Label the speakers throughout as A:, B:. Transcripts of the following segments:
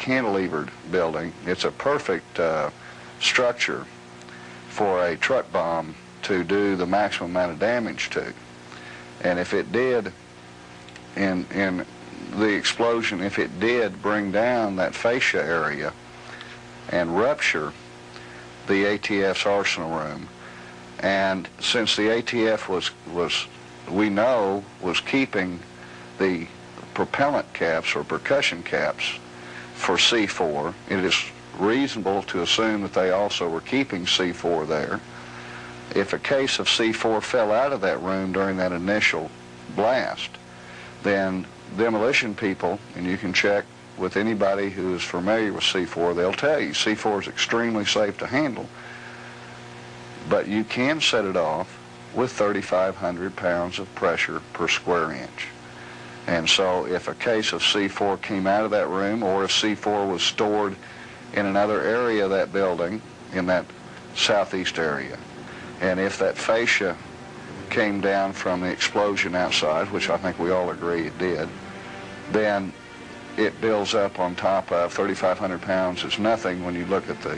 A: cantilevered building. It's a perfect structure for a truck bomb to do the maximum amount of damage to. And if it did, in the explosion, if it did bring down that fascia area and rupture the ATF's arsenal room, and since the ATF we know, was keeping the propellant caps or percussion caps for C4, it is reasonable to assume that they also were keeping C4 there. If a case of C4 fell out of that room during that initial blast, then demolition people, and you can check with anybody who is familiar with C4, they'll tell you C4 is extremely safe to handle, but you can set it off with 3,500 pounds of pressure per square inch. And so if a case of C4 came out of that room, or if C4 was stored in another area of that building, in that southeast area, and if that fascia came down from the explosion outside, which I think we all agree it did, then it builds up on top of 3,500 pounds is nothing when you look at the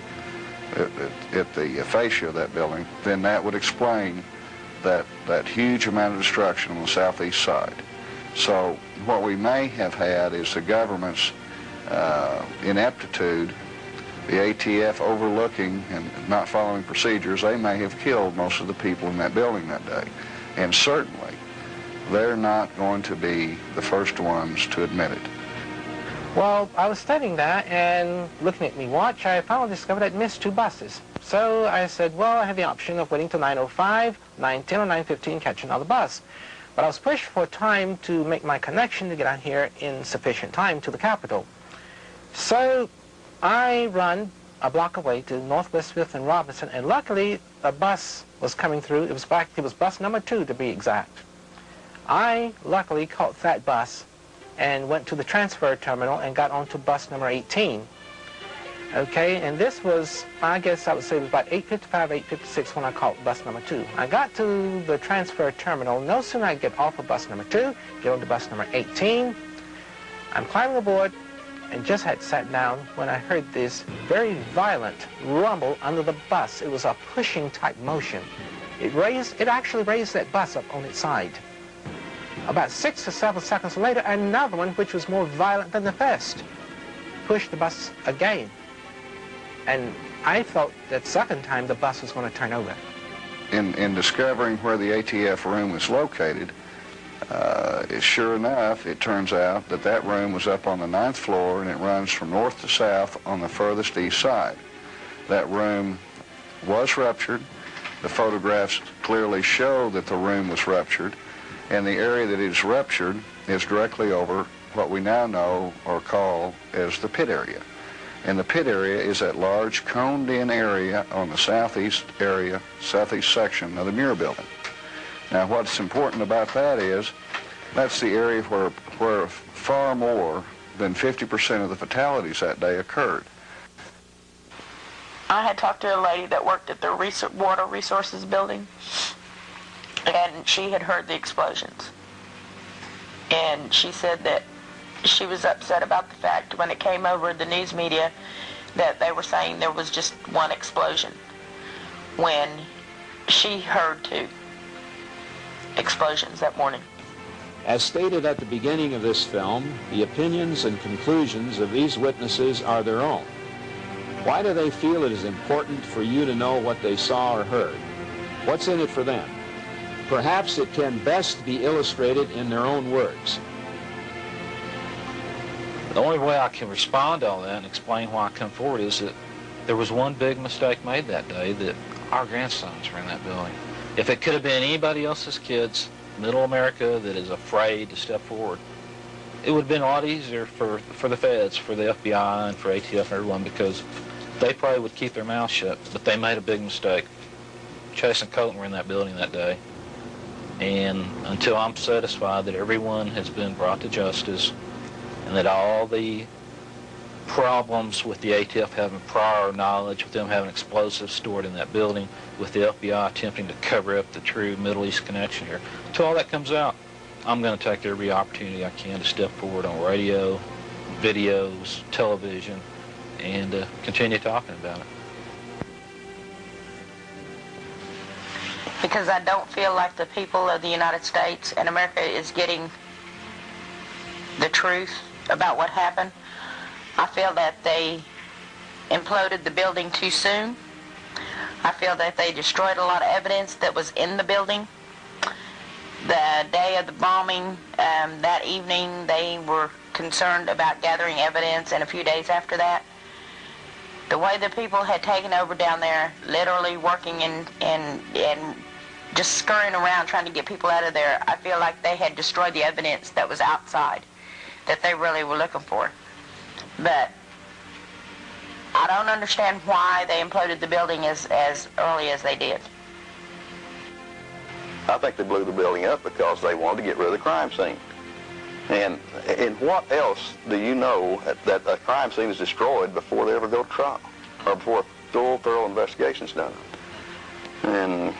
A: fascia of that building. Then that would explain that huge amount of destruction on the southeast side. So what we may have had is the government's ineptitude, the ATF overlooking and not following procedures. They may have killed most of the people in that building that day. And certainly, they're not going to be the first ones to admit it.
B: Well, I was studying that, and looking at my watch, I finally discovered I'd missed 2 buses. So I said, well, I have the option of waiting till 9:05, 9:10, or 9:15, catch another bus. But I was pushed for time to make my connection to get out here in sufficient time to the Capitol. So I run a block away to Northwest 5th and Robinson, and luckily a bus was coming through. It was bus number 2 to be exact. I luckily caught that bus and went to the transfer terminal and got onto bus number 18. Okay, and this was, I guess I would say it was about 8:55, 8:56 when I caught bus number 2. I got to the transfer terminal. No sooner I get off of bus number 2, get on to bus number 18. I'm climbing aboard and just had sat down when I heard this very violent rumble under the bus. It was a pushing type motion. It actually raised that bus up on its side. About 6 or 7 seconds later, another one, which was more violent than the first, pushed the bus again. And I thought that second time the bus was going to turn over.
A: In discovering where the ATF room was located, sure enough, it turns out that that room was up on the 9th floor, and it runs from north to south on the furthest east side. That room was ruptured. The photographs clearly show that the room was ruptured, and the area that is ruptured is directly over what we now know or call as the pit area. And the pit area is that large coned-in area on the southeast section of the Muir building. Now, what's important about that is that's the area where far more than 50% of the fatalities that day occurred.
C: I had talked to a lady that worked at the Water Resources building, and she had heard the explosions. And she said that she was upset about the fact when it came over the news media that they were saying there was just one explosion, when she heard 2 explosions that morning.
D: As stated at the beginning of this film, the opinions and conclusions of these witnesses are their own. Why do they feel it is important for you to know what they saw or heard? What's in it for them? Perhaps it can best be illustrated in their own words.
E: The only way I can respond to all that and explain why I come forward is that there was one big mistake made that day, that our grandsons were in that building. If it could have been anybody else's kids, middle America that is afraid to step forward, it would have been a lot easier for the feds, for the FBI and for ATF and everyone, because they probably would keep their mouths shut. But they made a big mistake. Chase and Colton were in that building that day. And until I'm satisfied that everyone has been brought to justice and that all the problems with the ATF having prior knowledge, with them having explosives stored in that building, with the FBI attempting to cover up the true Middle East connection here, until all that comes out, I'm going to take every opportunity I can to step forward on radio, videos, television, and continue talking about it.
C: Because I don't feel like the people of the United States and America is getting the truth about what happened. I feel that they imploded the building too soon. I feel that they destroyed a lot of evidence that was in the building. The day of the bombing, that evening, they were concerned about gathering evidence, and a few days after that, the way the people had taken over down there, literally working and just scurrying around trying to get people out of there, I feel like they had destroyed the evidence that was outside that they really were looking for. But I don't understand why they imploded the building as early as they did.
F: I think they blew the building up because they wanted to get rid of the crime scene. And what else do you know that a crime scene is destroyed before they ever go to trial, or before a full, thorough investigation is done? And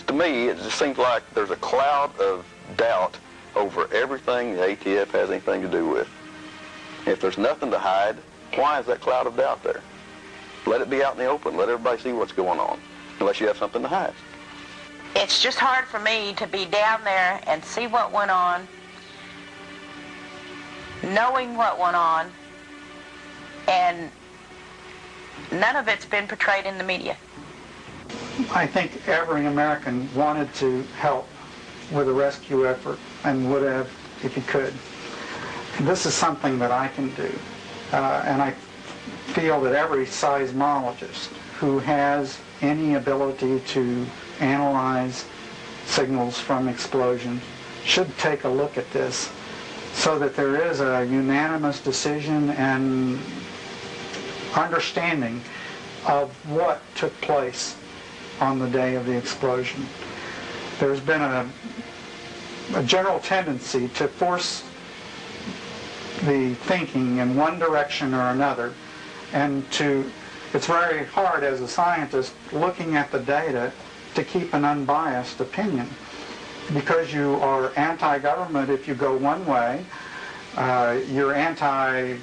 F: to me, it just seems like there's a cloud of doubt over everything the ATF has anything to do with. If there's nothing to hide, why is that cloud of doubt there? Let it be out in the open. Let everybody see what's going on, unless you have something to hide.
C: It's just hard for me to be down there and see what went on, knowing what went on, and none of it's been portrayed in the media.
G: I think every American wanted to help with a rescue effort and would have if he could. This is something that I can do, and I feel that every seismologist who has any ability to analyze signals from explosions should take a look at this so that there is a unanimous decision and understanding of what took place on the day of the explosion. There's been a general tendency to force the thinking in one direction or another, and it's very hard as a scientist looking at the data to keep an unbiased opinion, because you are anti-government if you go one way, you're anti-free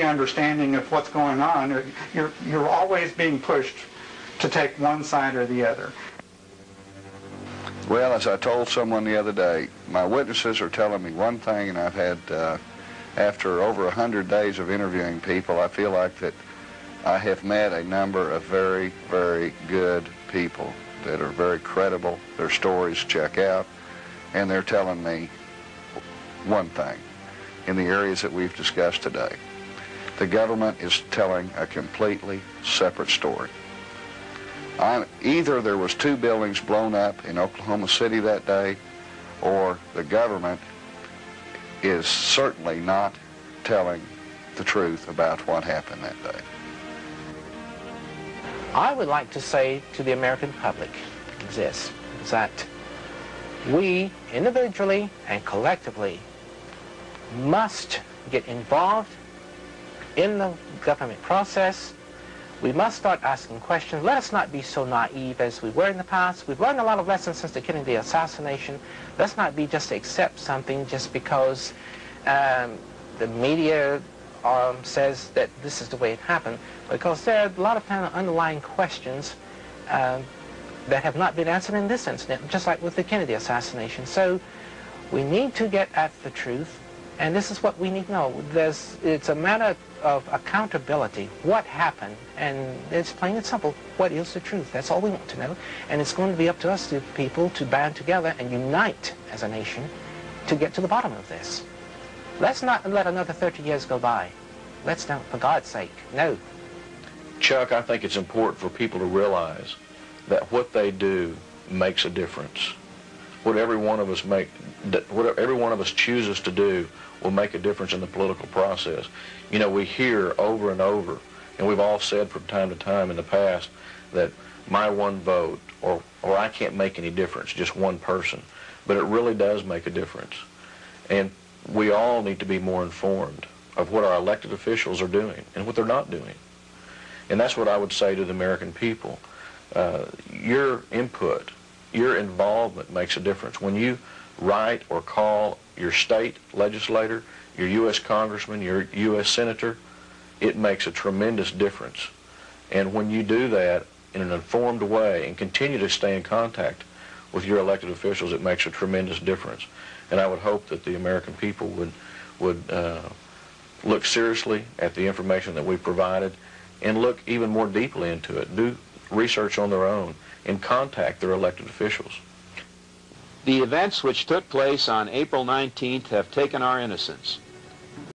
G: understanding of what's going on. You're always being pushed to take one side or the other.
A: Well, as I told someone the other day, my witnesses are telling me one thing, and I've had, after over 100 days of interviewing people, I feel like that I have met a number of very, very good people that are very credible. Their stories check out, and they're telling me one thing in the areas that we've discussed today. The government is telling a completely separate story. Either there was 2 buildings blown up in Oklahoma City that day, or the government is certainly not telling the truth about what happened that day.
B: I would like to say to the American public this, that we individually and collectively must get involved in the government process. We must start asking questions. Let us not be so naive as we were in the past. We've learned a lot of lessons since the Kennedy assassination. Let's not be just to accept something just because the media says that this is the way it happened, because there are a lot of kind of underlying questions that have not been answered in this incident, just like with the Kennedy assassination. So we need to get at the truth, and this is what we need to know. It's a matter of accountability. What happened? And it's plain and simple. What is the truth? That's all we want to know. And it's going to be up to us, the people, to band together and unite as a nation to get to the bottom of this. Let's not let another 30 years go by. Let's not, for God's sake, no.
H: Chuck, I think it's important for people to realize that what they do makes a difference. What every one of us chooses to do will make a difference in the political process. You know, we hear over and over, and we've all said from time to time in the past, that my one vote, or I can't make any difference, just one person. But it really does make a difference. And we all need to be more informed of what our elected officials are doing and what they're not doing. And that's what I would say to the American people. Your input, your involvement makes a difference. When you write or call your state legislator, your U.S. congressman, your U.S. senator, it makes a tremendous difference. And when you do that in an informed way and continue to stay in contact with your elected officials, it makes a tremendous difference. And I would hope that the American people would look seriously at the information that we provided and look even more deeply into it, do research on their own, and contact their elected officials.
D: The events which took place on April 19th have taken our innocence.